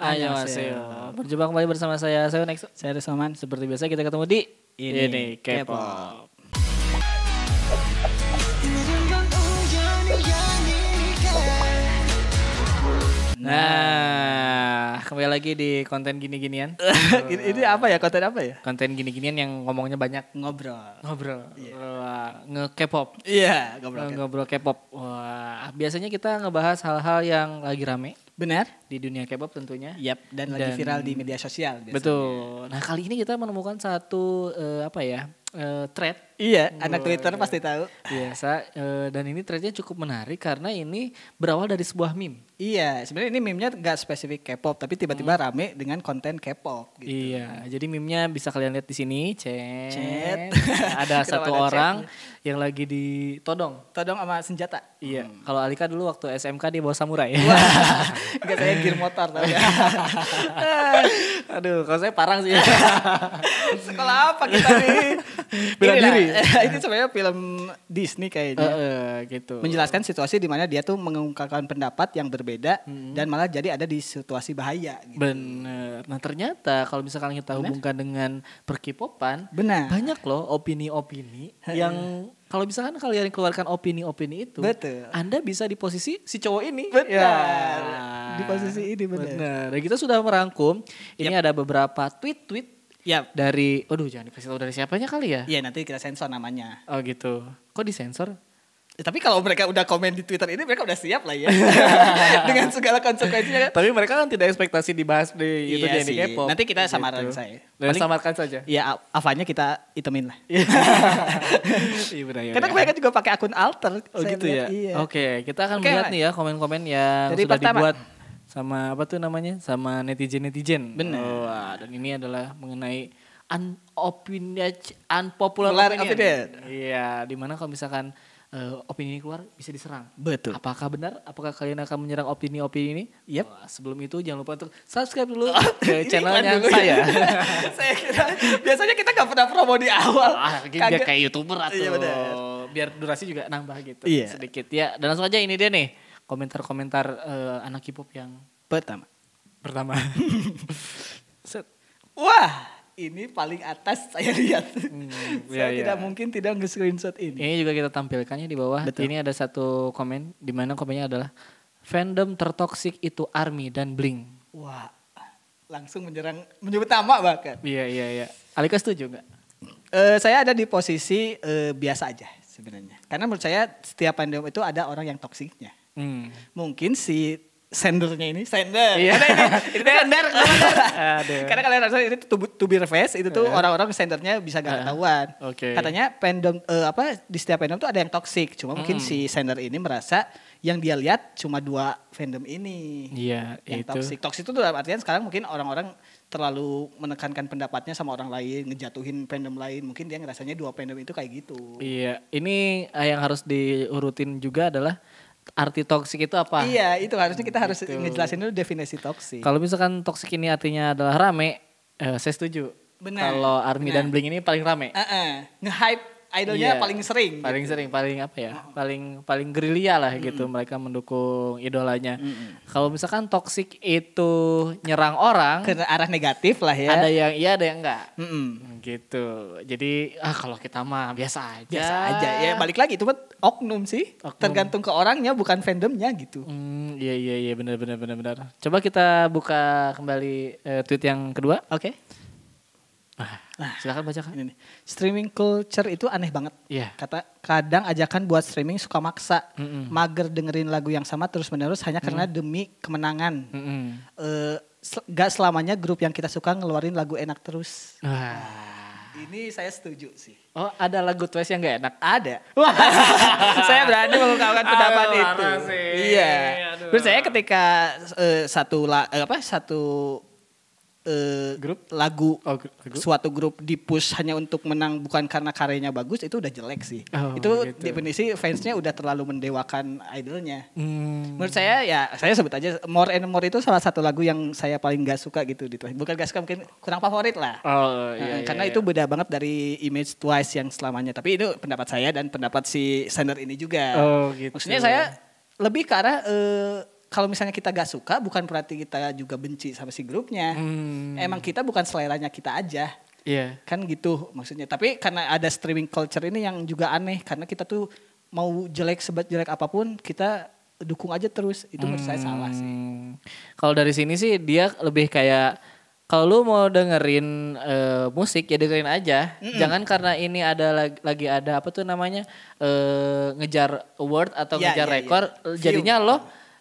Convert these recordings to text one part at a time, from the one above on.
Annyeonghaseyo. Berjumpa kembali bersama saya Next. Saya Rizman. Seperti biasa kita ketemu di Ini K-pop. Nah, kembali lagi di konten gini-ginian. Ini apa ya, konten apa ya? Konten gini-ginian yang ngomongnya banyak. Ngobrol. Wah, nge-K-pop. Iya, Ngobrol K-pop. Wah, biasanya kita ngebahas hal-hal yang lagi rame Benar? di dunia K-pop tentunya. Yap, dan lagi viral di media sosial biasanya. Betul. Nah, kali ini kita menemukan satu thread. Iya, anak Twitter pasti tahu. Biasa, dan ini threadnya cukup menarik karena ini berawal dari sebuah meme. Iya, sebenarnya ini meme-nya nggak spesifik K-pop, tapi tiba-tiba rame dengan konten K-pop gitu. Iya, jadi meme-nya bisa kalian lihat di sini. Cet. Ada satu Kenapa ada orang yang lagi ditodong. Todong sama senjata. Iya, kalau Alika dulu waktu SMK dia bawa samurai. Enggak, saya gear motor tapi. Aduh, kalau saya parang sih. Sekolah apa kita nih? Bela Inilah, diri. Ini sebenarnya film Disney kayaknya. Gitu. Menjelaskan situasi di mana dia tuh mengungkapkan pendapat yang berbeda dan malah jadi ada di situasi bahaya gitu. Bener. Nah ternyata kalau misalkan kita hubungkan dengan per-K-popan, Benar. banyak loh opini-opini yang kalau misalkan kalian keluarkan opini-opini itu, Betul. Anda bisa di posisi si cowok ini. Benar. Ya. Di posisi ini benar. Dan kita sudah merangkum. Ini ada beberapa tweet-tweet Yap. dari, jangan dikasih tahu dari siapanya kali ya. Iya, nanti kita sensor namanya. Oh gitu. Kok disensor? Tapi kalau mereka udah komen di Twitter ini mereka udah siap lah ya. Dengan segala konsekuensinya. Tapi mereka kan tidak ekspektasi dibahas di YouTube Iya di sih. K-pop. Nanti kita Gitu. samaran saya. Samarkan saja. Iya, Avanya kita itemin lah. Iya benar ya. Karena mereka juga pakai akun alter. Oh saya gitu lihat. ya. Iya. Oke, kita akan Oke, melihat Mas. nih ya komen-komen yang Dari sudah pertama. dibuat sama apa tuh namanya? Sama netizen-netizen. Benar. Wah, dan ini adalah mengenai unpopular Popular opinion. opinion. Iya, dimana kalau misalkan opini ini keluar bisa diserang. Betul. Apakah benar? Apakah kalian akan menyerang opini-opini ini? Yep. Wah, sebelum itu jangan lupa untuk subscribe dulu ke Ini channelnya iklan dulu. saya. Saya kira biasanya kita gak pernah promo di awal. Biar kayak YouTuber atau Iya, benar. biar durasi juga nambah gitu Iya. sedikit ya. Dan langsung aja ini dia nih komentar-komentar anak K-pop yang Pertama. Set. Wah, ini paling atas saya lihat. iya, Saya iya. tidak mungkin tidak nge-screenshot ini. Ini juga kita tampilkannya di bawah. Betul. Ini ada satu komen di mana komennya adalah fandom tertoksik itu ARMY dan Blink. Wah, langsung menyebut nama bahkan. Iya. Alika setuju nggak? Saya ada di posisi biasa aja sebenarnya. Karena menurut saya setiap fandom itu ada orang yang toksiknya. Mungkin si sendernya ini Iya. Karena ini sender. Aduh. Karena kalian rasa ini to be reverse itu tuh orang-orang sendernya bisa gak ketahuan. Oke. Katanya fandom di setiap fandom tuh ada yang toksik. Cuma mungkin si sender ini merasa yang dia lihat cuma 2 fandom ini. Iya, Yang itu. toksik. Toksik itu dalam artian sekarang mungkin orang-orang terlalu menekankan pendapatnya sama orang lain, ngejatuhin fandom lain. Mungkin dia ngerasanya 2 fandom itu kayak gitu. Iya, ini yang harus diurutin juga adalah arti toksik itu apa? Iya, itu harusnya kita harus Gitu. ngejelasin dulu definisi toksik. Kalau misalkan toksik ini artinya adalah rame, saya setuju. Benar, Kalau ARMY benar. dan Blink ini paling rame. Nge-hype idolnya Iya. paling sering. Paling gitu. sering, paling apa ya? Paling gerilya lah gitu mereka mendukung idolanya. Kalau misalkan toksik itu nyerang orang, Ke arah negatif lah ya. ada yang iya, ada yang enggak. Mm-mm. Gitu. Jadi kalau kita mah biasa aja. Biasa aja. Ya balik lagi itu mah oknum sih. Oknum. Tergantung ke orangnya bukan fandomnya gitu. Iya benar. Coba kita buka kembali tweet yang kedua. Oke. Silakan bacakan. Ini nih. Streaming culture itu aneh banget. Iya. Kata kadang ajakan buat streaming suka maksa. Mm-mm. Mager dengerin lagu yang sama terus-menerus hanya karena demi kemenangan. Mm-mm. Gak selamanya grup yang kita suka ngeluarin lagu enak terus. Wah. Ini saya setuju sih. Oh, ada lagu Twice yang gak enak? Ada. Saya berani mengungkapkan pendapat Aduh, itu. parah sih. Iya. Aduh. Menurut saya ketika satu Grup? lagu Oh, grup? suatu grup dipush hanya untuk menang bukan karena karyanya bagus itu udah jelek sih. Oh, itu gitu. definisi fansnya udah terlalu mendewakan idolnya. Hmm. Menurut saya ya saya sebut aja More and More itu salah satu lagu yang saya paling gak suka gitu di Twice. Bukan gak suka mungkin kurang favorit lah. Oh iya. Karena iya. itu beda banget dari image Twice yang selamanya. Tapi itu pendapat saya dan pendapat si Sander ini juga. Oh gitu. Maksudnya saya lebih ke arah kalau misalnya kita gak suka bukan berarti kita juga benci sama si grupnya. Emang kita bukan seleranya kita aja. Iya. Kan gitu maksudnya. Tapi karena ada streaming culture ini yang juga aneh. Karena kita tuh mau jelek jelek apapun kita dukung aja terus. Itu menurut saya salah sih. Kalau dari sini sih dia lebih kayak kalau lu mau dengerin musik ya dengerin aja. Jangan karena ini ada lagi ada apa tuh namanya ngejar award atau ngejar rekor. Jadinya lo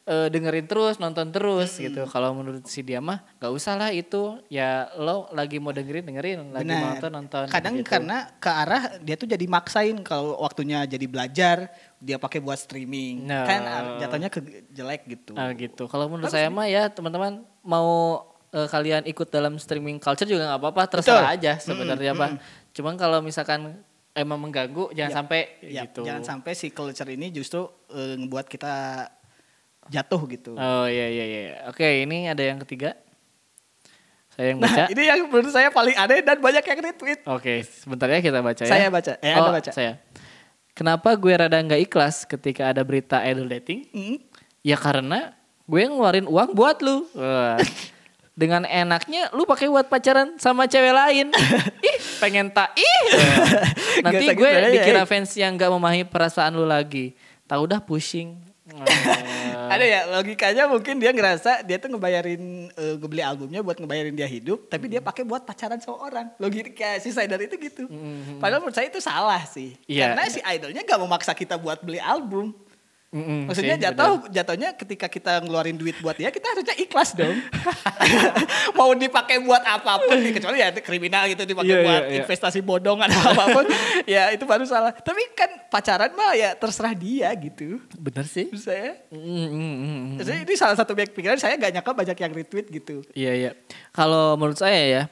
dengerin terus, nonton terus gitu. Kalau menurut si dia mah gak usah lah itu. Ya lo lagi mau dengerin, lagi mau nonton. Kadang gitu. karena ke arah dia tuh jadi maksain kalau waktunya jadi belajar dia pakai buat streaming. Kan jatuhnya jelek gitu. Gitu. Kalau menurut saya mah ya teman-teman mau kalian ikut dalam streaming culture juga nggak apa-apa, terserah aja sebenarnya Pak. Cuman kalau misalkan emang mengganggu jangan sampai gitu. Jangan sampai si culture ini justru ngebuat kita jatuh gitu. Oh iya. Oke, ini ada yang ketiga. Saya yang baca. Nah, ini yang menurut saya paling aneh dan banyak yang retweet. Oke, sebentar ya kita baca ya. Saya baca. Anda baca. Saya. Kenapa gue rada nggak ikhlas ketika ada berita idol dating? Ya karena gue ngeluarin uang buat lu. Dengan enaknya lu pakai buat pacaran sama cewek lain. Pengen nanti gue dikira fans yang gak memahami perasaan lu lagi. Tahu dah pushing. Ada ya logikanya mungkin dia ngerasa dia tuh ngebayarin ngebeli albumnya buat ngebayarin dia hidup. Tapi dia pakai buat pacaran sama orang. Logika si Sider itu gitu. Padahal menurut saya itu salah sih. Karena si idolnya gak memaksa kita buat beli album. Maksudnya jatuhnya ketika kita ngeluarin duit buat dia kita harusnya ikhlas dong. Mau dipakai buat apapun kecuali ya kriminal gitu dipakai buat investasi bodong atau apapun ya itu baru salah. Tapi kan pacaran mah ya terserah dia gitu. Bener sih. Menurut saya. Jadi ini salah satu pikiran saya gak nyangka banyak yang retweet gitu. Iya. Kalau menurut saya ya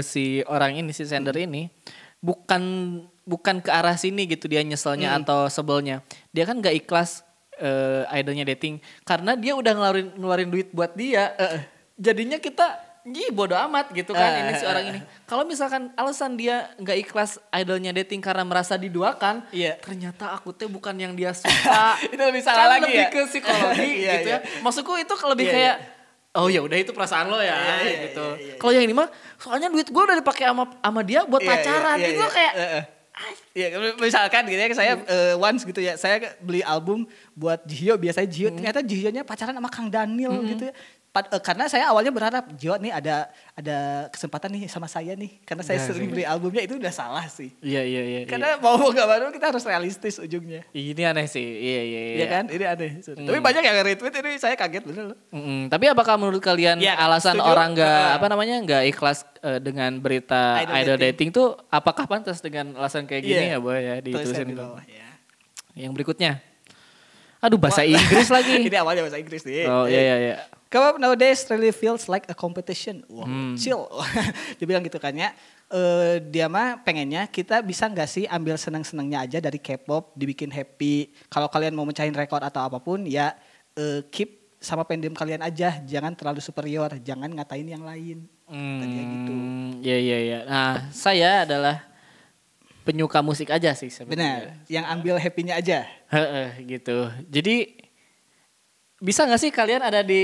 si orang ini si sender ini bukan ke arah sini gitu dia nyeselnya atau sebelnya. Dia kan gak ikhlas idolnya dating karena dia udah ngeluarin duit buat dia. Jadinya kita bodo amat gitu kan ini si orang ini. Kalau misalkan alasan dia nggak ikhlas idolnya dating karena merasa diduakan, ternyata aku teh bukan yang dia suka. Itu lebih salah kan lagi lebih ya. ke psikologi gitu ya. Maksudku itu lebih kayak oh ya udah itu perasaan lo ya gitu. Kalau yang ini mah soalnya duit gue udah dipakai sama dia buat pacaran. Itu kayak ya misalkan gitu ya saya once gitu ya saya beli album buat Jihyo biasanya Jihyo ternyata Jihyonya pacaran sama Kang Daniel gitu ya. Karena saya awalnya berharap Jihyo nih ada kesempatan nih sama saya nih karena saya sering beli albumnya itu udah salah sih. Iya. Karena mau gak mau kita harus realistis ujungnya. Ini aneh sih. Iya. Iya kan ini aneh. Tapi banyak yang retweet ini saya kaget bener loh. Tapi apakah menurut kalian alasan setuju. Orang nggak ikhlas dengan berita idol dating tuh apakah pantas dengan alasan kayak gini ya Boy ya ditulisin di bawah. Yang berikutnya. Aduh bahasa Inggris lagi. Ini awalnya bahasa Inggris nih. Oh iya. K-pop nowadays really feels like a competition. Chill. Dia bilang gitu kan ya. Dia mah pengennya kita bisa gak sih ambil senang-senangnya aja dari K-pop. Dibikin happy. Kalau kalian mau mecahin rekor atau apapun ya keep sama fandom kalian aja. Jangan terlalu superior. Jangan ngatain yang lain. Tadinya gitu. Iya. Nah saya adalah penyuka musik aja sih sebenarnya. Benar. Yang ambil happy-nya aja. Gitu. Jadi bisa nggak sih kalian ada di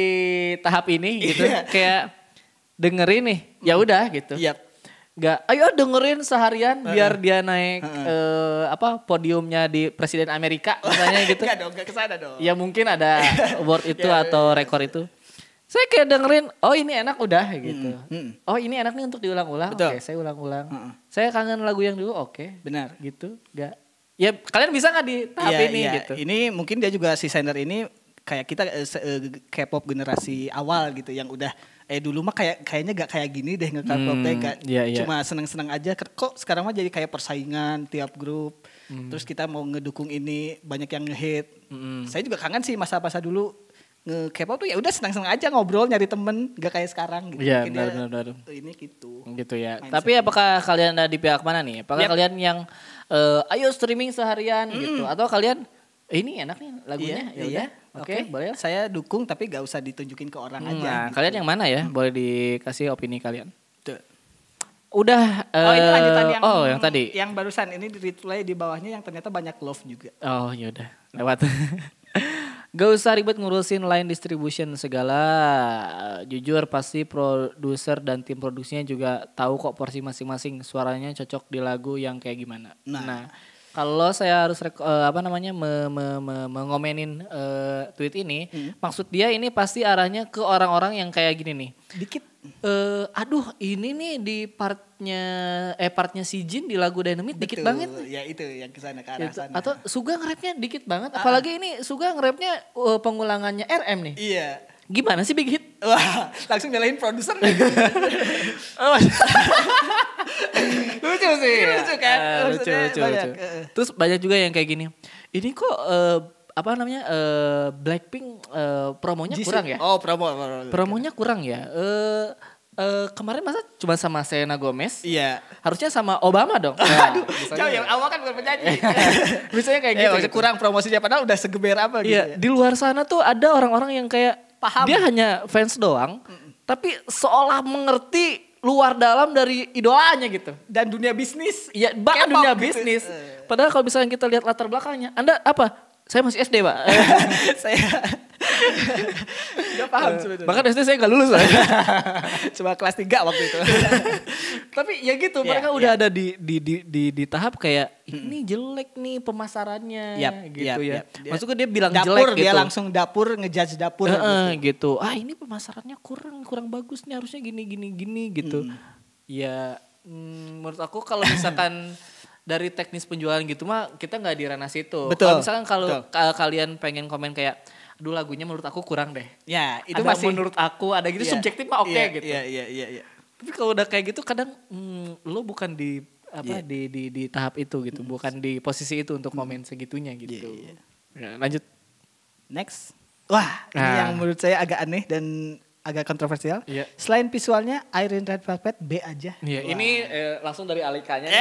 tahap ini gitu kayak dengerin nih ya udah gitu nggak ayo dengerin seharian biar dia naik podiumnya di presiden Amerika misalnya gitu nggak kesana dong ya mungkin ada award itu atau rekor itu saya kayak dengerin oh ini enak udah gitu oh ini enak nih untuk diulang-ulang oke saya ulang-ulang saya kangen lagu yang dulu oke benar gitu nggak ya kalian bisa nggak di tahap ini gitu ini mungkin dia juga si sender ini kayak kita K-pop generasi awal gitu yang udah dulu mah kayaknya gak kayak gini deh nge-K-pop cuma seneng-seneng aja kok sekarang mah jadi kayak persaingan tiap grup terus kita mau ngedukung ini banyak yang nge-hit saya juga kangen sih masa-masa dulu nge-K-pop tuh ya udah senang-senang aja ngobrol nyari temen gak kayak sekarang gitu benar. Ini gitu ya mindset. Tapi apakah kalian ada di pihak mana nih apakah kalian yang ayo streaming seharian gitu atau kalian ini enak nih lagunya ya Oke, boleh. Saya dukung tapi gak usah ditunjukin ke orang aja. Nah, gitu. Kalian yang mana ya? Boleh dikasih opini kalian. Tuh. Udah. Ini lanjutan yang tadi. Yang barusan ini di replay di bawahnya yang ternyata banyak love juga. Oh yaudah, lewat. Gak usah ribet ngurusin line distribution segala. Jujur pasti produser dan tim produksinya juga tahu kok porsi masing-masing suaranya cocok di lagu yang kayak gimana. Nah, kalau saya harus mengomenin tweet ini, maksud dia ini pasti arahnya ke orang-orang yang kayak gini nih. Dikit. Aduh ini nih di partnya si Jin di lagu Dynamite dikit banget. Ya itu yang kesana ke arah sana. Atau Suga nge-rapnya dikit banget. Apalagi ini Suga nge-rapnya pengulangannya RM nih. Iya. Gimana sih Big Hit? Wah, langsung nyalahin produser. Lucu sih. Lucu kan? Lucu. Terus banyak juga yang kayak gini. Ini kok Blackpink promonya kurang ya? Oh, Promonya kurang ya. Kemarin masa cuma sama Selena Gomez? Iya. Harusnya sama Obama dong. Aduh, jauh ya. Awal kan bukan penyanyi. Misalnya kayak gitu. Maksudnya kurang promosinya padahal udah segeber apa gitu. Iya, di luar sana tuh ada orang-orang yang kayak paham. Dia hanya fans doang, tapi seolah mengerti luar dalam dari idolanya gitu. Dan dunia bisnis. Iya, bahkan dunia gitu. bisnis. Padahal kalau misalnya kita lihat latar belakangnya, Anda apa? Saya masih SD, Pak. Saya gak paham sebetulnya. Bahkan SD saya gak lulus lah. Cuma kelas 3 waktu itu. Tapi ya gitu, mereka udah ada di tahap kayak ini jelek nih pemasarannya gitu ya. Maksudnya dia bilang jelek gitu. Dia langsung ngejudge dapur gitu. Ini pemasarannya kurang bagus nih, harusnya gini gitu. Ya menurut aku kalau misalkan dari teknis penjualan gitu mah kita nggak di ranah situ. Kalau misalkan kalian pengen komen kayak, aduh lagunya menurut aku kurang deh. Ya itu ada masih menurut aku ada gitu subjektif mah oke gitu. Iya. Tapi kalau udah kayak gitu kadang lo bukan di di tahap itu gitu, bukan di posisi itu untuk komen segitunya gitu. Ya, lanjut. Next. Wah, ini yang menurut saya agak aneh dan agak kontroversial. Selain visualnya, Irene Red Velvet B aja. Iya, ini langsung dari Alikanya.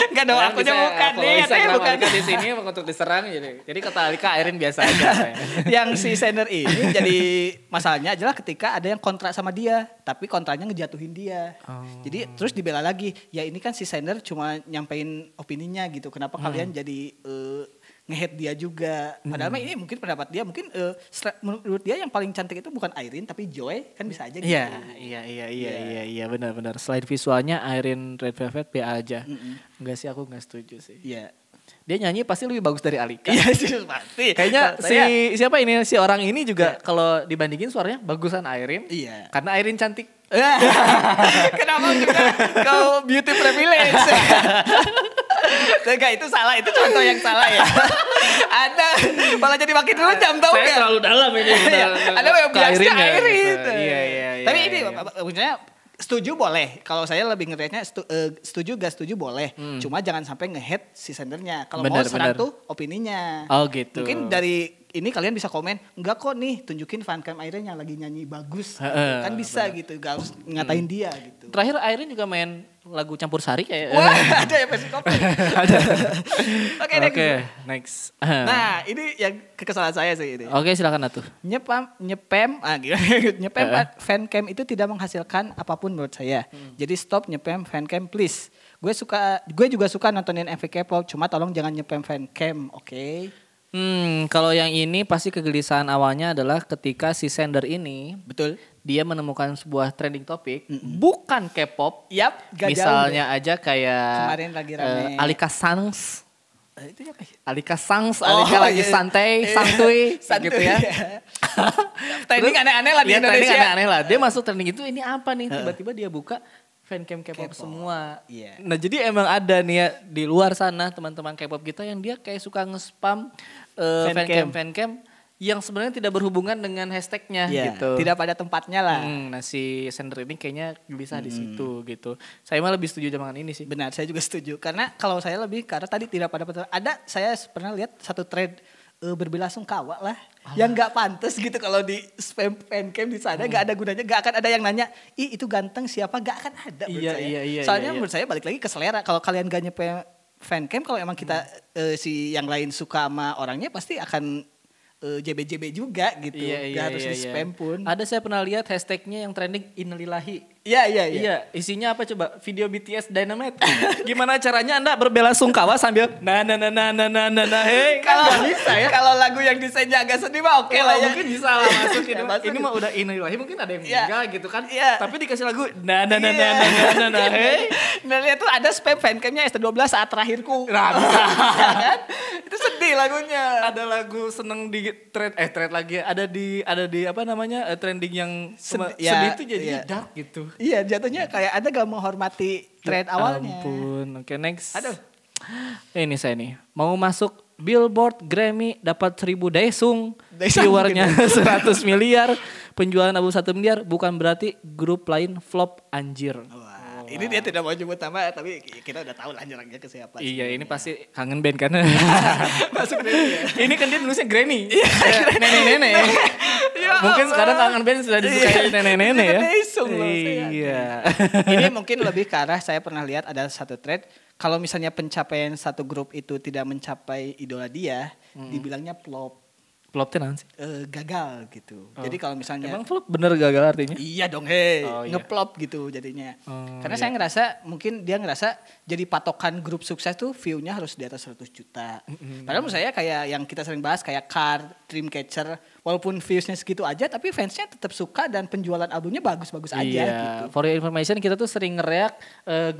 Enggak dong, akunya bukan nih. Bukan di sini untuk diserang jadi kata Alika Irene biasa aja. Yang si Sander ini jadi masalahnya adalah ketika ada yang kontrak sama dia, tapi kontraknya ngejatuhin dia. Jadi terus dibela lagi. Ya ini kan si Sander cuma nyampein opininya gitu. Kenapa kalian jadi nge-hate dia juga. Padahal ini mungkin pendapat dia, mungkin menurut dia yang paling cantik itu bukan Irene tapi Joy, kan bisa aja gitu. Iya benar. Selain visualnya Irene Red Velvet B aja. Enggak sih, aku enggak setuju sih. Iya. Dia nyanyi pasti lebih bagus dari Alika. Iya sih pasti. Kayaknya si orang ini juga kalau dibandingin suaranya bagusan Irene. Iya. Karena Irene cantik. Kenapa juga kau beauty privilege? Enggak, itu salah, itu contoh yang salah ya. Ada malah jadi makin rujam tau gak? Saya terlalu dalam ini. Ada yang biasanya Irene. Iya. Tapi ini maksudnya setuju boleh. Kalau saya lebih ngelihatnya setuju gak setuju boleh. Cuma jangan sampai nge-hate si sendernya. Kalau mau serang tuh opininya. Oh gitu. Mungkin dari ini kalian bisa komen, enggak kok nih tunjukin fancam Irene yang lagi nyanyi bagus. Kan bisa gitu, gak harus ngatain dia gitu. Terakhir Irene juga main lagu Campur Sari kayak. Wah, ada ya versi kopi. Ada. Oke, next. Nah, ini yang kekesalan saya sih ini. Oke, silakan Atuh. Nyepam fancam itu tidak menghasilkan apapun menurut saya. Jadi stop nyepam fancam please. Gue juga suka nontonin MV K-pop, cuma tolong jangan nyepam fancam, oke? Kalau yang ini pasti kegelisahan awalnya adalah ketika si sender ini, betul, dia menemukan sebuah trending topik, bukan K-pop, misalnya aja kayak kemarin lagi rame Alika Sangs, itu apa? Alika Sangs, Alika lagi santuy, gitu ya. Trending aneh-aneh lah di Indonesia. Aneh-aneh lah. Dia masuk trending itu, ini apa nih? Tiba-tiba dia buka fancam K-pop semua. Nah jadi emang ada nih ya di luar sana teman-teman K-pop kita yang dia kayak suka nge-spam fancam yang sebenarnya tidak berhubungan dengan hashtagnya gitu. Tidak pada tempatnya lah. Nah si sender ini kayaknya bisa di situ gitu. Saya mah lebih setuju dengan ini sih. Benar, saya juga setuju. Karena kalau saya lebih karena tadi tidak pada saya pernah lihat satu thread berbelasungkawa lah yang nggak pantas gitu kalau di spam fancam di sana nggak ada gunanya, nggak akan ada yang nanya itu ganteng siapa, nggak akan ada menurut saya. Soalnya menurut saya balik lagi ke selera. Kalau kalian gak nyepam fancam, kalau emang kita si yang lain suka sama orangnya pasti akan JB juga gitu. Gak harus di spam pun. Ada saya pernah lihat hashtagnya yang trending innalillahi. Iya, isinya apa coba? Video BTS Dynamite. Gimana caranya Anda berbela sungkawa sambil hey. Kalau bisa ya. Kalau lagu yang desainnya agak sedih mah oke lah ya. Mungkin bisa lah masuk ini. Ini mah udah innalillahi mungkin ada yang meninggal gitu kan. Tapi dikasih lagu hey. Nah, lihat tuh ada spam fancamnya ST12 saat terakhirku. Nah, bisa. Kan? Itu sedih lagunya. Ada lagu seneng di thread lagi. Ada di apa namanya? Trending yang sedih itu jadi dark gitu. Iya, jatuhnya kayak Anda gak menghormati thread awalnya. Ampun. Oke, next. Aduh. Ini saya nih. Mau masuk Billboard, Grammy, dapat 1000 daesung. Daesung Viewernya 100 miliar. Penjualan album 1 miliar. Bukan berarti grup lain flop anjir. Ini dia tidak mau nyebut nama, tapi kita udah tahu lah jaraknya ke siapa. Iya, ini pasti kangen band kan. Masuk Grammy ya. Ini kan dia nulisnya Granny. Nenek-nenek. Mungkin sekarang kangen band sudah disukai nenek-nenek ya. Iya. Ini mungkin lebih ke arah saya pernah lihat ada satu thread. Kalau misalnya pencapaian satu grup itu tidak mencapai idola dia, dibilangnya flop. Flop itu nanti gagal gitu. Jadi kalau misalnya emang flop bener gagal artinya? Iya dong, ngeplop gitu jadinya. Karena saya ngerasa mungkin dia ngerasa jadi patokan grup sukses tuh view-nya harus di atas 100 juta. Padahal menurut saya kayak yang kita sering bahas kayak Car, Dreamcatcher, walaupun views-nya segitu aja tapi fansnya tetap suka dan penjualan albumnya bagus-bagus aja gitu. For your information kita tuh sering nge-react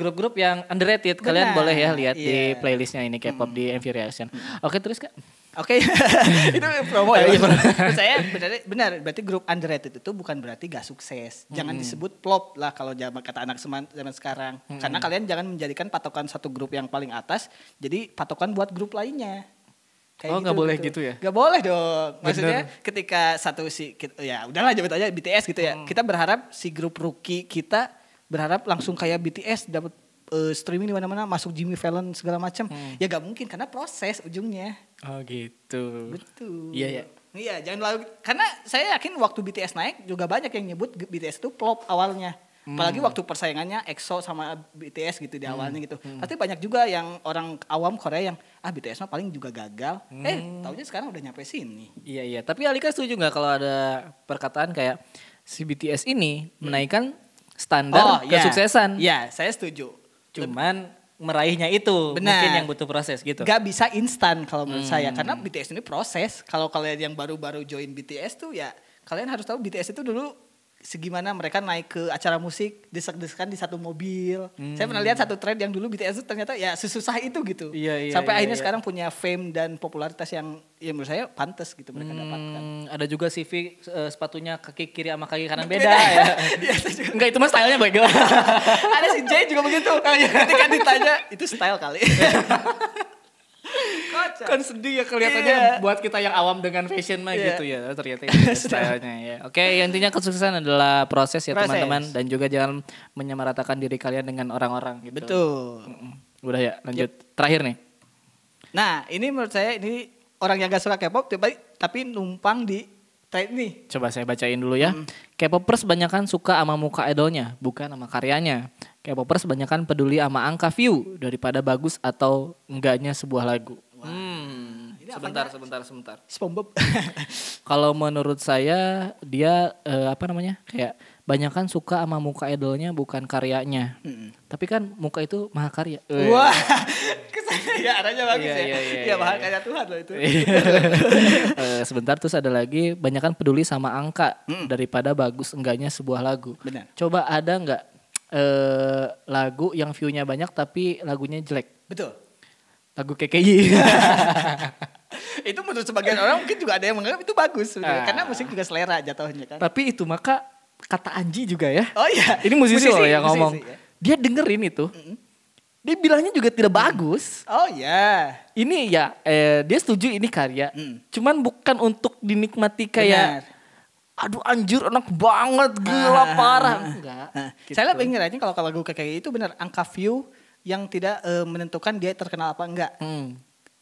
grup-grup yang underrated. Kalian boleh ya lihat di playlistnya ini K-pop di MV Reaction. Oke, terus Kak. Oke, itu promo ya. Saya benar, berarti grup underrated itu bukan berarti gak sukses. Jangan disebut flop lah kalau kata anak zaman sekarang. Karena kalian jangan menjadikan patokan satu grup yang paling atas jadi patokan buat grup lainnya. Kayak gak boleh gitu ya? Gak boleh dong. Maksudnya ketika ya udahlah jemput aja BTS gitu ya. Kita berharap si grup rookie kita berharap langsung kayak BTS dapat streaming di mana-mana, masuk Jimmy Fallon segala macam. Ya gak mungkin karena proses ujungnya. Oh gitu. Betul. Iya. Iya, jangan lalu karena saya yakin waktu BTS naik juga banyak yang nyebut BTS itu flop awalnya. Apalagi waktu persaingannya EXO sama BTS gitu di awalnya gitu. Pasti banyak juga yang orang awam Korea yang BTS mah paling juga gagal. Taunya sekarang udah nyampe sini. Iya. Tapi Alika setuju nggak kalau ada perkataan kayak si BTS ini menaikkan standar kesuksesan? Iya, saya setuju. Cuman meraihnya itu mungkin yang butuh proses gitu. Gak bisa instan kalau menurut saya. Karena BTS ini proses. Kalau kalian yang baru-baru join BTS tuh ya kalian harus tahu BTS itu dulu segimana mereka naik ke acara musik desek-desekan di satu mobil. Saya pernah lihat satu trend yang dulu BTS itu ternyata ya sesusah itu gitu. Sampai akhirnya sekarang punya fame dan popularitas yang ya menurut saya pantas gitu mereka dapatkan. Ada juga CV sepatunya kaki kiri sama kaki kanan beda ya. Enggak, itu mah stylenya baik. Ada si Jay juga begitu. Ketika ditanya itu style kali. Kan sedih ya kelihatannya buat kita yang awam dengan fashion mah gitu ya. Ternyata itu stylenya ya. Oke, intinya kesuksesan adalah proses ya teman-teman. Dan juga jangan menyamaratakan diri kalian dengan orang-orang gitu. Betul. Udah ya, lanjut. Terakhir nih. Nah, ini menurut saya ini orang yang gak suka K-pop tapi numpang di trend ini. Coba saya bacain dulu ya. K-popers banyakan suka sama muka idolnya, bukan sama karyanya. K-popers banyakan peduli sama angka view daripada bagus atau enggaknya sebuah lagu. Sebentar. SpongeBob. Kalau menurut saya dia kayak banyakan suka sama muka idolnya bukan karyanya. Tapi kan muka itu mahakarya. Wah, kesannya ya arahnya bagus ya. Iya, mahakarya Tuhan loh itu. Sebentar, terus ada lagi banyakan peduli sama angka daripada bagus enggaknya sebuah lagu. Benar. Coba ada enggak lagu yang view-nya banyak tapi lagunya jelek? Betul. Lagu KKI. Itu menurut sebagian orang mungkin juga ada yang menganggap itu bagus karena musik juga selera jatuhnya kan. Tapi itu maka kata Anji juga ya. Oh iya. Ini musisi loh yang ngomong. Ya. Dia dengerin itu. Dia bilangnya juga tidak bagus. Oh iya. Ini ya dia setuju ini karya. Cuman bukan untuk dinikmati kayak aduh anjir enak banget gila parah. Enggak. Gitu. Saya lebih ngiranya kalau lagu KKI itu benar angka view yang tidak menentukan dia terkenal apa enggak.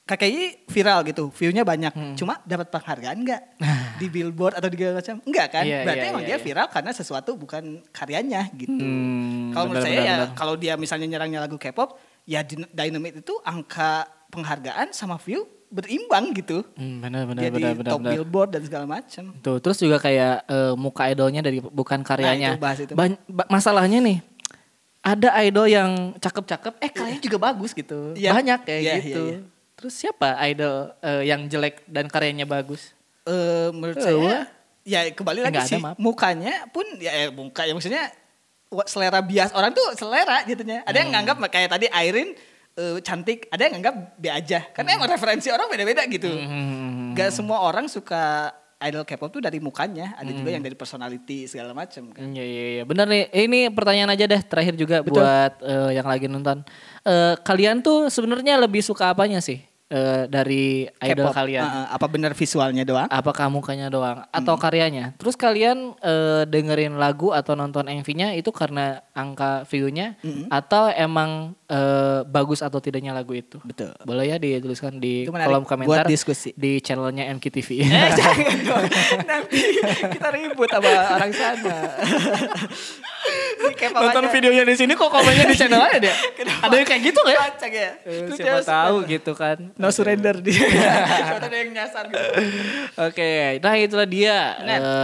KKI viral gitu, view-nya banyak. Cuma dapat penghargaan enggak? Di Billboard atau di segala macam? Enggak kan? Berarti emang dia viral karena sesuatu bukan karyanya gitu. Kalau menurut saya ya kalau dia misalnya nyerangnya lagu K-pop, ya Dynamite itu angka penghargaan sama view berimbang gitu. Benar Dia di top Billboard dan segala macam. Tuh, terus juga kayak muka idolnya dari bukan karyanya. Nah, itu bahas itu. Masalahnya nih, ada idol yang cakep-cakep, karyanya juga bagus gitu. Iya. Banyak kayak Iya, gitu. iya, iya. Terus siapa idol yang jelek dan karyanya bagus? Menurut saya ya kembali lagi Nggak sih ada, maaf. mukanya pun muka ya maksudnya selera bias orang tuh selera jatuhnya. Ada yang nganggap kayak tadi Irene cantik, ada yang nganggap B aja. Karena emang referensi orang beda-beda gitu. Gak semua orang suka idol K-pop tuh dari mukanya, ada juga yang dari personality segala macam kan. Iya. Benar nih. Ini pertanyaan aja deh terakhir juga Betul. buat yang lagi nonton. Kalian tuh sebenarnya lebih suka apanya sih dari idol K-pop, kalian? apa benar visualnya doang? Apakah mukanya doang atau karyanya? Terus kalian dengerin lagu atau nonton MV-nya itu karena angka view-nya atau emang bagus atau tidaknya lagu itu? Betul. Boleh ya dituliskan di Itu menarik kolom komentar buat diskusi. di channelnya MKTV. Jangan dong. Nanti kita ribut sama orang sana. Nonton videonya di sini kok komennya di channel aja dia. Ada yang kayak gitu nggak ya? Kocak ya. Terus Siapa dia tahu gitu kan. no surrender dia. Siapa ada yang nyasar gitu. Oke, nah itulah dia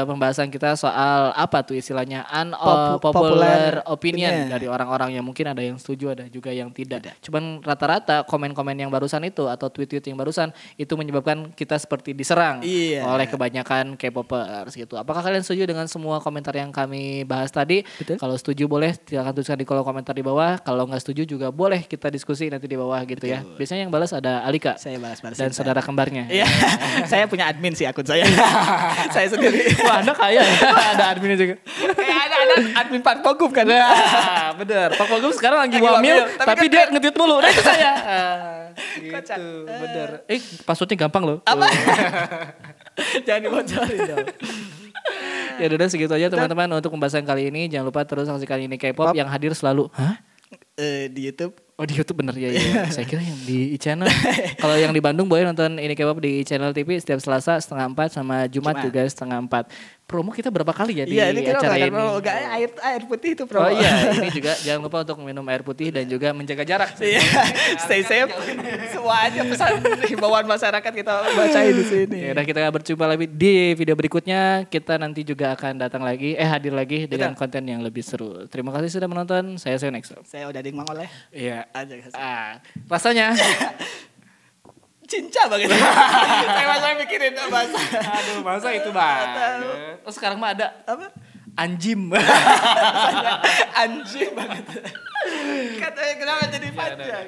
pembahasan kita soal apa tuh istilahnya Popular unpopular opinion opinion. dari orang-orang yang mungkin ada yang setuju, ada juga yang tidak. Cuman rata-rata komen-komen yang barusan itu atau tweet-tweet yang barusan itu menyebabkan kita seperti diserang Iya. oleh kebanyakan K-popers gitu. Apakah kalian setuju dengan semua komentar yang kami bahas tadi? Betul. Kalau setuju boleh silakan tuliskan di kolom komentar di bawah. Kalau nggak setuju juga boleh kita diskusi nanti di bawah gitu ya. Biasanya yang balas ada Alika. Saya balas-balas. Dan saudara kembarnya. Iya. Saya punya admin sih akun saya. Saya sendiri. Wah, Anda kaya ya. Ada adminnya juga. Kayak ada admin Pak Pogum kan. Nah, bener. Pak Pogum sekarang lagi Lagi wamil, wamil, tapi kan dia nge-tweet mulu. Nah itu saya. Kocak. Gitu, bener. Passwordnya gampang loh. Apa? Jangan dibocorin dong. Ya udah segitu aja teman-teman untuk pembahasan kali ini. Jangan lupa terus saksikan ini K-pop yang hadir selalu. Hah? Di YouTube. Oh di YouTube bener ya. Saya kira yang di channel. Kalau yang di Bandung boleh nonton ini K-pop di channel TV setiap Selasa 3:30 sama Jumat juga 3:30. Promo kita berapa kali ya di Iya, ini kita acara ini? air putih itu promo. Oh iya, ini juga jangan lupa untuk minum air putih dan juga menjaga jarak. Iya, stay safe. Semuanya pesan himbauan masyarakat kita bacain di sini. Ya udah kita berjumpa lagi di video berikutnya. Kita nanti juga akan datang lagi, hadir lagi dengan konten yang lebih seru. Terima kasih sudah menonton. Saya Next. Saya udah Mangoleh. Iya. Aja. Rasanya cinca banget. Saya mikirin bahasa. aduh, masa itu banget. Oh, sekarang mah ada Apa? anjim. Anjing banget. Katanya kenapa jadi panjang?